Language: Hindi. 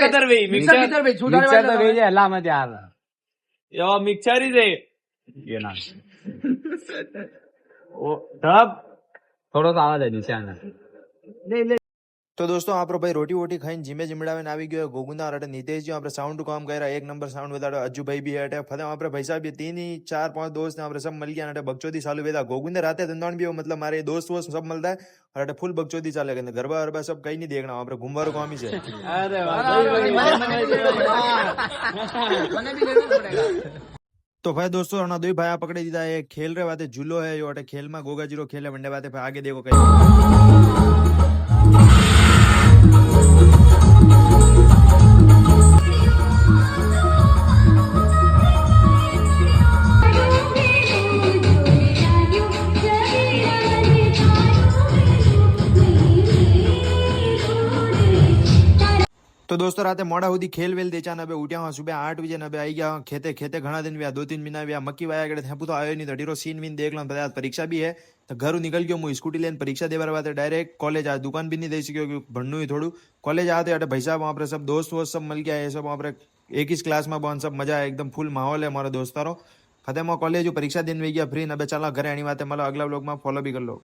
किधर गई? मिक्सर किधर भाई छूटा मिक्सर तो भेजे अल्लाह मत यार यो मिक्सर ही दे ये ना वो तब थोड़ा सा आवाज है नीचे आना तो दोस्तों आप भाई रोटी वोटी खाई जिमे जिमड़ावे આવી ગયો ગોગુંદા અરે નીતેશ जी આપણે સાઉન્ડ કામ કર્યા એક નંબર સાઉન્ડ બતાડો અજ્જુ ભાઈ भी है ફતે આપણે ભાई साहब ये 3 ही 4 5 दोस्त ने આપણે सब मिल गया अटे बकचोदी चालू वेदा गोगुंदे राते धंधोण भी मतलब मारे दोस्त वोस्त सब मिलता है और अटे फुल बकचोदी चाले गए गरबा वरबा सब कहीं नहीं देखना આપણે घुमवारो काम ही છે अरे મને भी लेना पड़ेगा। तो भाई दोस्तों हमारा दो भाई पकड़े दीदा है खेल रहे बातें झूलो है यो अटे खेल में गोगा जीरो खेले वनडे बातें भाई आगे देखो कहीं तो दोस्तों रात मोड़ा हुई खेल वेल देचा ने उठ्या हुआ सुबह 8 बजे ने आई गया खेते खेते घना दिन भी 2-3 महीना भी मक्की वाया गए थे तो आयो नहीं तो सीन वीन देख लो आज परीक्षा भी है तो घर निकल गयो मुझे स्कूटी लेने परीक्षा देवा बात डायरेक्ट कॉलेज आज दुकान भी नहीं दे सको भणनु ही थोड़ू कॉलेज आते अटे भाई साहब वहाँ पर सब दोस्त वोस्त सब मिल गया है सब वहाँ पर एक ही क्लास में बन सब मजा है एकदम फुल माहौल है हमारा दोस्तारो फतेह कॉलेज परीक्षा दिन भी गया फ्री अब चला घरे आनी बात मतलब अगला ब्लॉग में फॉलो भी कर लो।